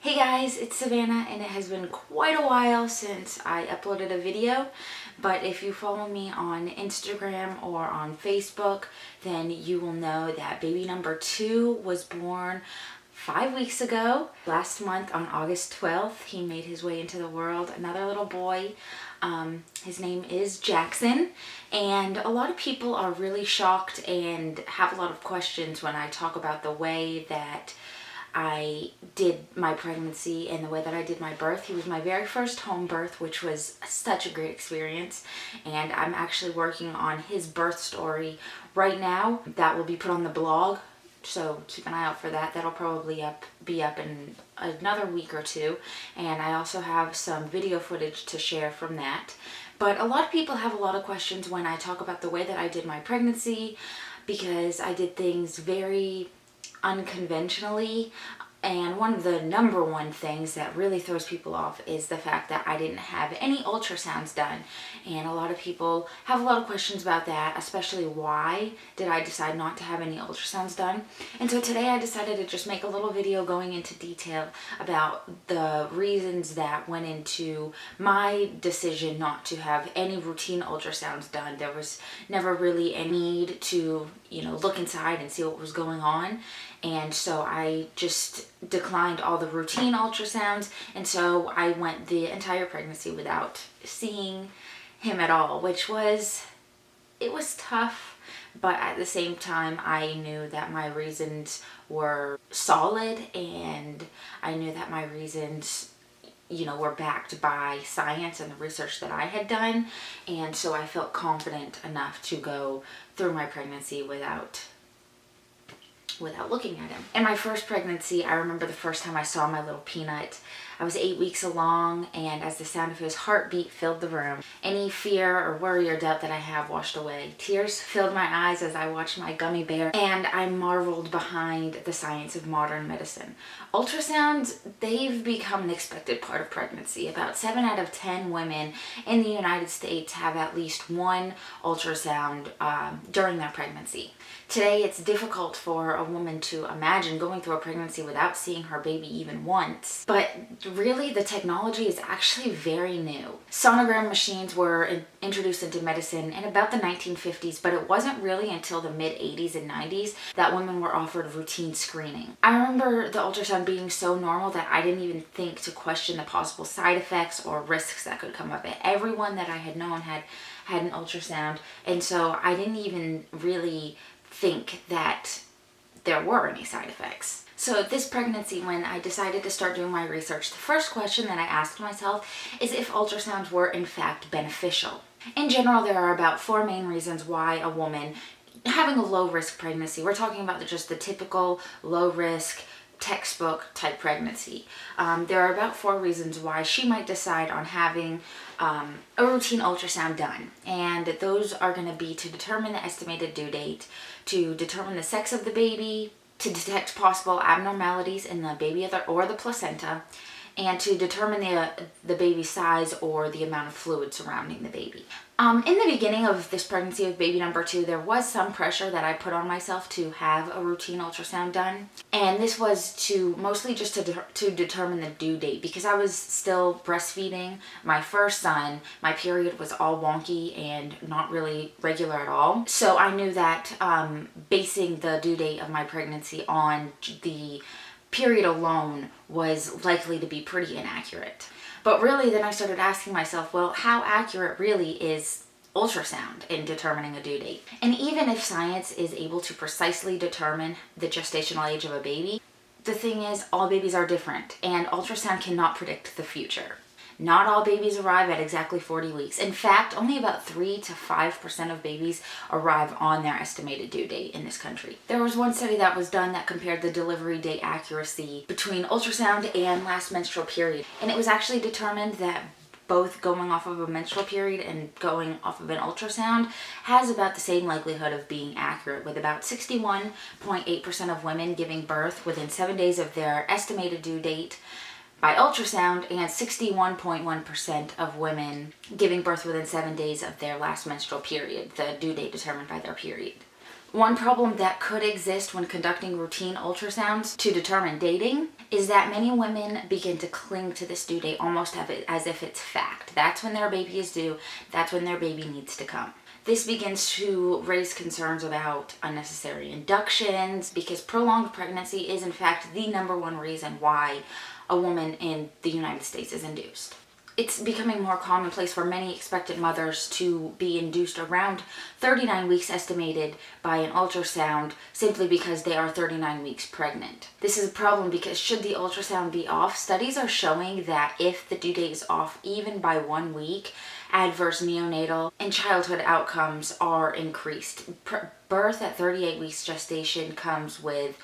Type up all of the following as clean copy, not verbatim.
Hey guys, it's Savannah, and it has been quite a while since I uploaded a video, but if you follow me on Instagram or on Facebook, then you will know that baby number 2 was born 5 weeks ago. Last month on August 12th, he made his way into the world, another little boy. His name is Jackson, and a lot of people are really shocked and have a lot of questions when I talk about the way that I did my pregnancy and the way that I did my birth. He was my very first home birth, which was such a great experience, and I'm actually working on his birth story right now. That will be put on the blog, so keep an eye out for that. That'll probably be up in another week or two, and I also have some video footage to share from that. But a lot of people have a lot of questions when I talk about the way that I did my pregnancy, because I did things very unconventionally, and one of the number one things that really throws people off is the fact that I didn't have any ultrasounds done, and a lot of people have a lot of questions about that, especially why did I decide not to have any ultrasounds done. And so today I decided to just make a little video going into detail about the reasons that went into my decision not to have any routine ultrasounds done. There was never really a need to, look inside and see what was going on. And so I just declined all the routine ultrasounds, and so I went the entire pregnancy without seeing him at all, it was tough, but at the same time I knew that my reasons were solid, and I knew that my reasons were backed by science and the research that I had done, and so I felt confident enough to go through my pregnancy without looking at him. In my first pregnancy, I remember the first time I saw my little peanut. I was 8 weeks along, and as the sound of his heartbeat filled the room, any fear or worry or doubt that I have washed away. Tears filled my eyes as I watched my gummy bear, and I marveled behind the science of modern medicine. Ultrasounds, they've become an expected part of pregnancy. About 7 out of 10 women in the United States have at least one ultrasound during their pregnancy. Today, it's difficult for a woman to imagine going through a pregnancy without seeing her baby even once. But really, the technology is actually very new. Sonogram machines were introduced into medicine in about the 1950s, but it wasn't really until the mid-80s and 90s that women were offered routine screening. I remember the ultrasound being so normal that I didn't even think to question the possible side effects or risks that could come of it. Everyone that I had known had an ultrasound, and so I didn't even really think that there were any side effects. So this pregnancy, when I decided to start doing my research, the first question that I asked myself is if ultrasounds were in fact beneficial. In general, there are about 4 main reasons why a woman having a low-risk pregnancy, we're talking about just the typical low-risk textbook type pregnancy. There are about 4 reasons why she might decide on having a routine ultrasound done, and those are going to be to determine the estimated due date, to determine the sex of the baby, to detect possible abnormalities in the baby or the placenta, and to determine the baby's size or the amount of fluid surrounding the baby. In the beginning of this pregnancy with baby number 2, there was some pressure that I put on myself to have a routine ultrasound done. And this was mostly just to determine the due date, because I was still breastfeeding my first son. My period was all wonky and not really regular at all. So I knew that basing the due date of my pregnancy on the period alone was likely to be pretty inaccurate. But really, then I started asking myself, well, how accurate really is ultrasound in determining a due date? And even if science is able to precisely determine the gestational age of a baby, the thing is, all babies are different, and ultrasound cannot predict the future. Not all babies arrive at exactly 40 weeks. In fact, only about 3 to 5% of babies arrive on their estimated due date in this country. There was one study that was done that compared the delivery date accuracy between ultrasound and last menstrual period, and it was actually determined that both going off of a menstrual period and going off of an ultrasound has about the same likelihood of being accurate, with about 61.8% of women giving birth within 7 days of their estimated due date by ultrasound, and 61.1% of women giving birth within 7 days of their last menstrual period, the due date determined by their period. One problem that could exist when conducting routine ultrasounds to determine dating is that many women begin to cling to this due date almost as if it's fact. That's when their baby is due, that's when their baby needs to come. This begins to raise concerns about unnecessary inductions, because prolonged pregnancy is in fact the number one reason why a woman in the United States is induced. It's becoming more commonplace for many expectant mothers to be induced around 39 weeks estimated by an ultrasound, simply because they are 39 weeks pregnant. This is a problem because should the ultrasound be off, studies are showing that if the due date is off even by 1 week, adverse neonatal and childhood outcomes are increased. Birth at 38 weeks gestation comes with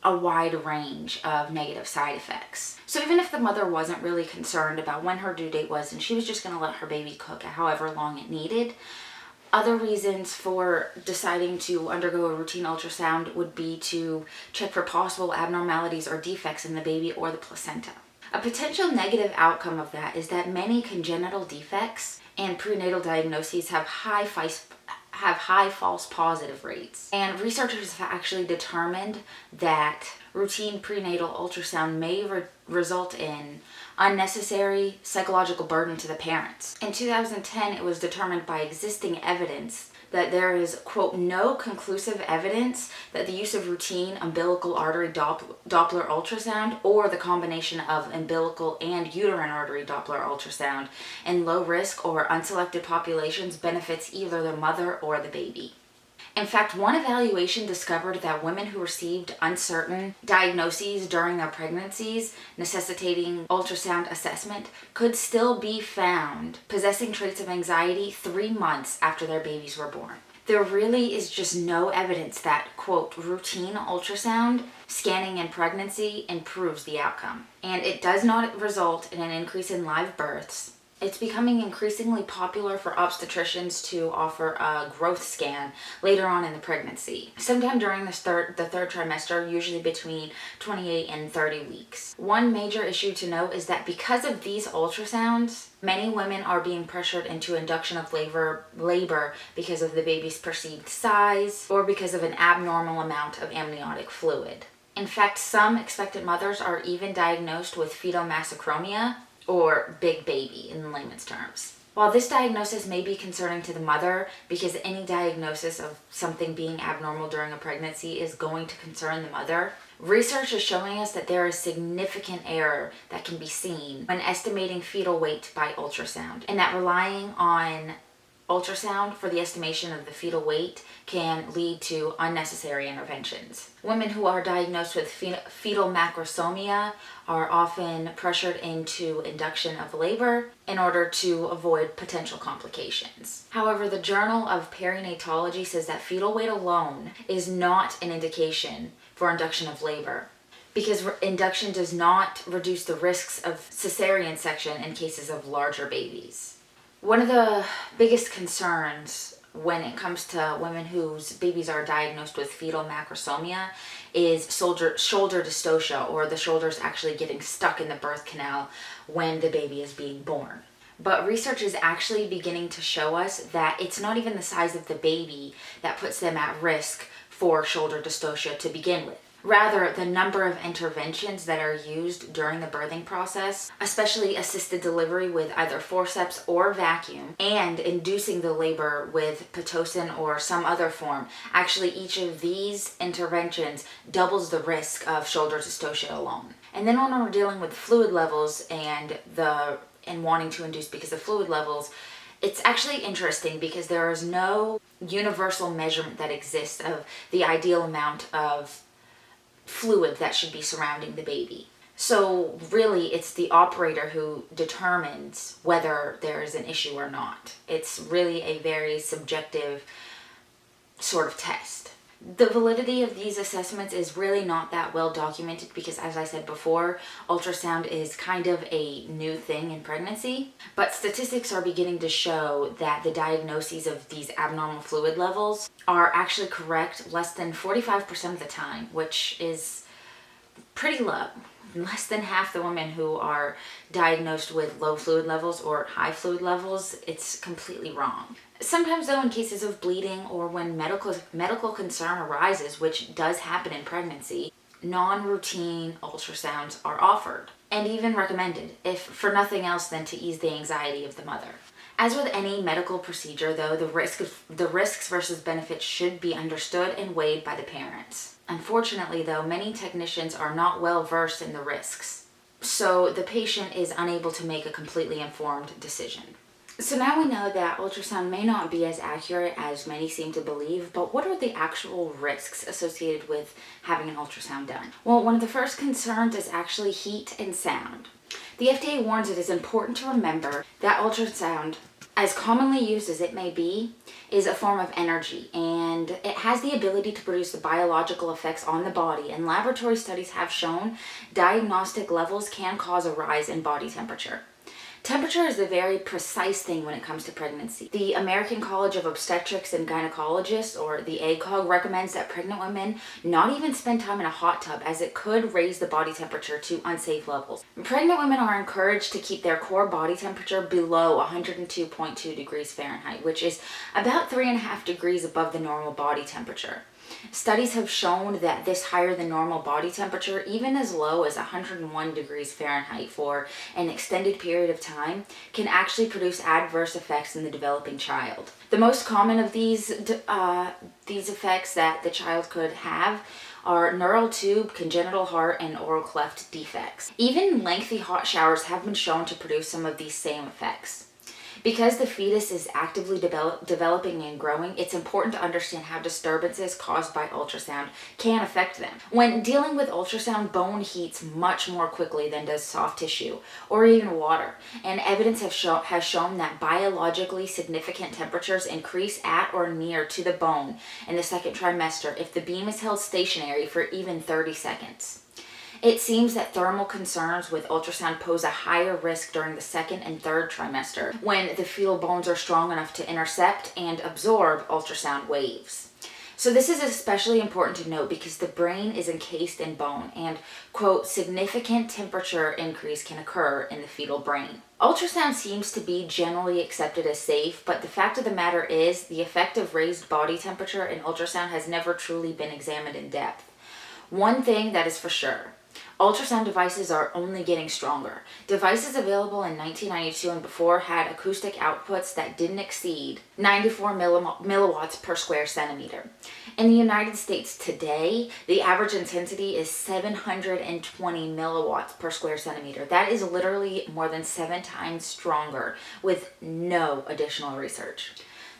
a wide range of negative side effects. So even if the mother wasn't really concerned about when her due date was and she was just going to let her baby cook however long it needed, other reasons for deciding to undergo a routine ultrasound would be to check for possible abnormalities or defects in the baby or the placenta. A potential negative outcome of that is that many congenital defects and prenatal diagnoses have high false positive rates. And researchers have actually determined that routine prenatal ultrasound may result in unnecessary psychological burden to the parents. In 2010, it was determined by existing evidence that there is, quote, no conclusive evidence that the use of routine umbilical artery Doppler ultrasound or the combination of umbilical and uterine artery Doppler ultrasound in low risk or unselected populations benefits either the mother or the baby. In fact, one evaluation discovered that women who received uncertain diagnoses during their pregnancies necessitating ultrasound assessment could still be found possessing traits of anxiety 3 months after their babies were born. There really is just no evidence that, quote, routine ultrasound scanning in pregnancy improves the outcome. And it does not result in an increase in live births. It's becoming increasingly popular for obstetricians to offer a growth scan later on in the pregnancy, sometime during the third trimester, usually between 28 and 30 weeks. One major issue to note is that because of these ultrasounds, many women are being pressured into induction of labor because of the baby's perceived size or because of an abnormal amount of amniotic fluid. In fact, some expectant mothers are even diagnosed with fetal masochromia, or big baby in layman's terms. While this diagnosis may be concerning to the mother, because any diagnosis of something being abnormal during a pregnancy is going to concern the mother, research is showing us that there is significant error that can be seen when estimating fetal weight by ultrasound, and that relying on ultrasound for the estimation of the fetal weight can lead to unnecessary interventions. Women who are diagnosed with fetal macrosomia are often pressured into induction of labor in order to avoid potential complications. However, the Journal of Perinatology says that fetal weight alone is not an indication for induction of labor, because induction does not reduce the risks of cesarean section in cases of larger babies. One of the biggest concerns when it comes to women whose babies are diagnosed with fetal macrosomia is shoulder dystocia, or the shoulders actually getting stuck in the birth canal when the baby is being born. But research is actually beginning to show us that it's not even the size of the baby that puts them at risk for shoulder dystocia to begin with. Rather, the number of interventions that are used during the birthing process, especially assisted delivery with either forceps or vacuum, and inducing the labor with Pitocin or some other form. Actually, each of these interventions doubles the risk of shoulder dystocia alone. And then when we're dealing with fluid levels and wanting to induce because of fluid levels, it's actually interesting because there is no universal measurement that exists of the ideal amount of fluid that should be surrounding the baby. So really, it's the operator who determines whether there is an issue or not. It's really a very subjective sort of test. The validity of these assessments is really not that well documented because, as I said before, ultrasound is kind of a new thing in pregnancy. But statistics are beginning to show that the diagnoses of these abnormal fluid levels are actually correct less than 45% of the time, which is pretty low. Less than half the women who are diagnosed with low fluid levels or high fluid levels. It's completely wrong. Sometimes though, in cases of bleeding or when medical concern arises, which does happen in pregnancy, non-routine ultrasounds are offered and even recommended, if for nothing else than to ease the anxiety of the mother. As with any medical procedure though, the risks versus benefits should be understood and weighed by the parents. Unfortunately though, many technicians are not well versed in the risks, so the patient is unable to make a completely informed decision. So now we know that ultrasound may not be as accurate as many seem to believe, but what are the actual risks associated with having an ultrasound done? Well, one of the first concerns is actually heat and sound. The FDA warns it is important to remember that ultrasound, as commonly used as it may be, is a form of energy, and it has the ability to produce the biological effects on the body, and laboratory studies have shown diagnostic levels can cause a rise in body temperature. Temperature is a very precise thing when it comes to pregnancy. The American College of Obstetrics and Gynecologists, or the ACOG, recommends that pregnant women not even spend time in a hot tub, as it could raise the body temperature to unsafe levels. Pregnant women are encouraged to keep their core body temperature below 102.2 degrees Fahrenheit, which is about 3.5 degrees above the normal body temperature. Studies have shown that this higher than normal body temperature, even as low as 101 degrees Fahrenheit for an extended period of time, can actually produce adverse effects in the developing child. The most common of these effects that the child could have are neural tube, congenital heart, and oral cleft defects. Even lengthy hot showers have been shown to produce some of these same effects. Because the fetus is actively developing and growing, it's important to understand how disturbances caused by ultrasound can affect them. When dealing with ultrasound, bone heats much more quickly than does soft tissue or even water, and evidence has shown that biologically significant temperatures increase at or near to the bone in the second trimester if the beam is held stationary for even 30 seconds. It seems that thermal concerns with ultrasound pose a higher risk during the second and third trimester, when the fetal bones are strong enough to intercept and absorb ultrasound waves. So this is especially important to note because the brain is encased in bone, and, quote, significant temperature increase can occur in the fetal brain. Ultrasound seems to be generally accepted as safe, but the fact of the matter is the effect of raised body temperature in ultrasound has never truly been examined in depth. One thing that is for sure: ultrasound devices are only getting stronger. Devices available in 1992 and before had acoustic outputs that didn't exceed 94 milliwatts per square centimeter. In the United States today, the average intensity is 720 milliwatts per square centimeter. That is literally more than 7 times stronger with no additional research.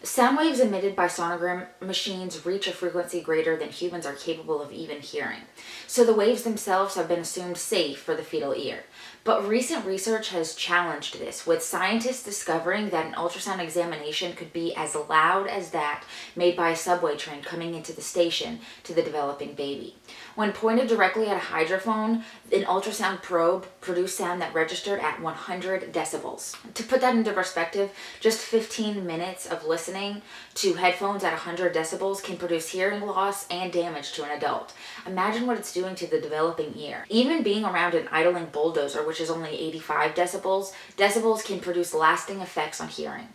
Sound waves emitted by sonogram machines reach a frequency greater than humans are capable of even hearing. So the waves themselves have been assumed safe for the fetal ear. But recent research has challenged this, with scientists discovering that an ultrasound examination could be as loud as that made by a subway train coming into the station to the developing baby. When pointed directly at a hydrophone, an ultrasound probe produced sound that registered at 100 decibels. To put that into perspective, just 15 minutes of listening to headphones at 100 decibels can produce hearing loss and damage to an adult. Imagine what it's doing to the developing ear. Even being around an idling bulldozer, which is only 85 decibels can produce lasting effects on hearing.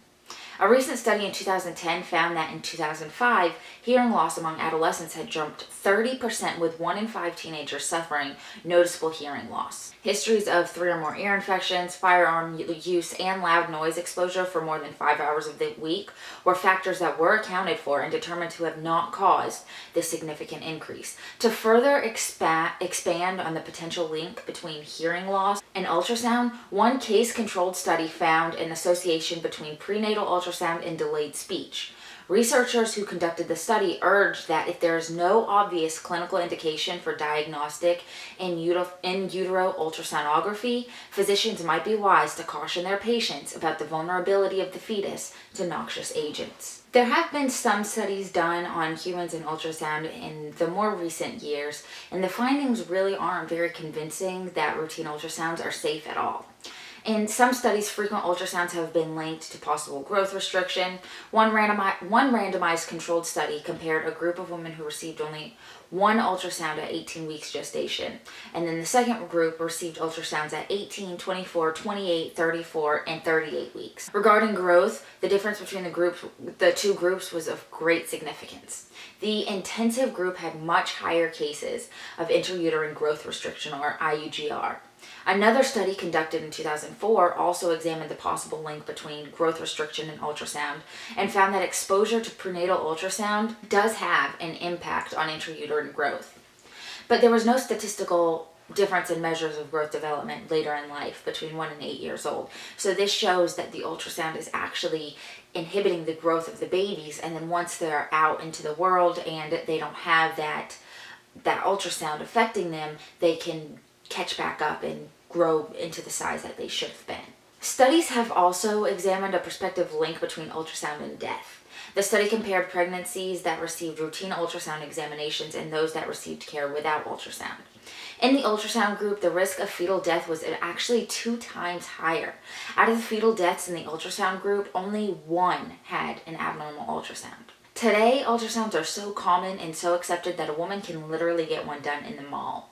A recent study in 2010 found that in 2005, hearing loss among adolescents had jumped 30%, with 1 in 5 teenagers suffering noticeable hearing loss. Histories of 3 or more ear infections, firearm use, and loud noise exposure for more than 5 hours of the week were factors that were accounted for and determined to have not caused this significant increase. To further expand on the potential link between hearing loss and ultrasound, one case-controlled study found an association between prenatal ultrasound and delayed speech. Researchers who conducted the study urged that if there is no obvious clinical indication for diagnostic in utero ultrasonography, physicians might be wise to caution their patients about the vulnerability of the fetus to noxious agents. There have been some studies done on humans and ultrasound in the more recent years, and the findings really aren't very convincing that routine ultrasounds are safe at all. In some studies, frequent ultrasounds have been linked to possible growth restriction. One randomized controlled study compared a group of women who received only one ultrasound at 18 weeks gestation, and then the second group received ultrasounds at 18, 24, 28, 34, and 38 weeks. Regarding growth, the difference between the two groups was of great significance. The intensive group had much higher cases of intrauterine growth restriction, or IUGR. Another study conducted in 2004 also examined the possible link between growth restriction and ultrasound and found that exposure to prenatal ultrasound does have an impact on intrauterine growth. But there was no statistical difference in measures of growth development later in life between 1 and 8 years old. So this shows that the ultrasound is actually inhibiting the growth of the babies, and then once they're out into the world and they don't have that ultrasound affecting them, they can catch back up and grow into the size that they should have been. Studies have also examined a prospective link between ultrasound and death. The study compared pregnancies that received routine ultrasound examinations and those that received care without ultrasound. In the ultrasound group, the risk of fetal death was actually 2 times higher. Out of the fetal deaths in the ultrasound group, only 1 had an abnormal ultrasound. Today, ultrasounds are so common and so accepted that a woman can literally get one done in the mall.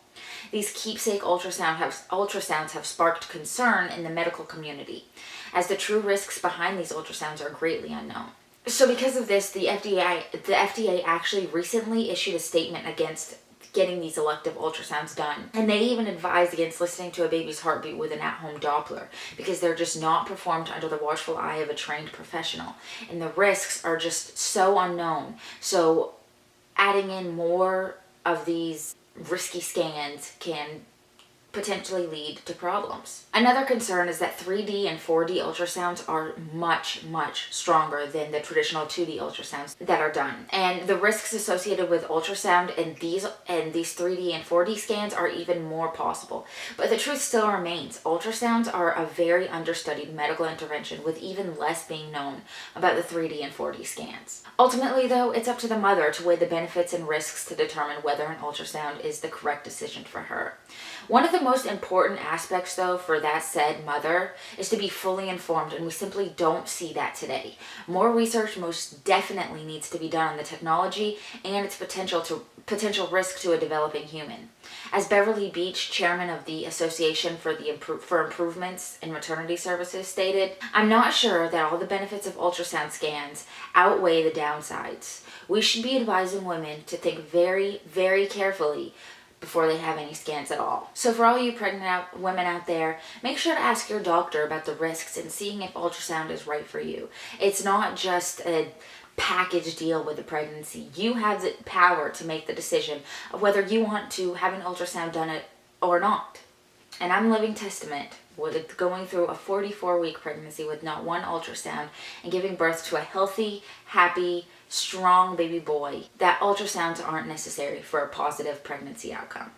These keepsake ultrasounds have sparked concern in the medical community, as the true risks behind these ultrasounds are greatly unknown. So because of this, the FDA actually recently issued a statement against getting these elective ultrasounds done. And they even advised against listening to a baby's heartbeat with an at-home Doppler because they're just not performed under the watchful eye of a trained professional. And the risks are just so unknown. So adding in more of these risky scans can potentially lead to problems. Another concern is that 3D and 4D ultrasounds are much, much stronger than the traditional 2D ultrasounds that are done. And the risks associated with ultrasound and these 3D and 4D scans are even more possible. But the truth still remains, ultrasounds are a very understudied medical intervention, with even less being known about the 3D and 4D scans. Ultimately though, it's up to the mother to weigh the benefits and risks to determine whether an ultrasound is the correct decision for her. One of the most important aspects, though, for that said mother is to be fully informed, and we simply don't see that today. More research most definitely needs to be done on the technology and its potential risk to a developing human. As Beverly Beach, chairman of the Association for Improvements in Maternity Services, stated, "I'm not sure that all the benefits of ultrasound scans outweigh the downsides. We should be advising women to think very, very carefully before they have any scans at all." So for all you pregnant women out there, make sure to ask your doctor about the risks and seeing if ultrasound is right for you. It's not just a package deal with the pregnancy. You have the power to make the decision of whether you want to have an ultrasound done or not. And I'm living testament with going through a 44-week pregnancy with not one ultrasound and giving birth to a healthy, happy, strong baby boy, that ultrasounds aren't necessary for a positive pregnancy outcome.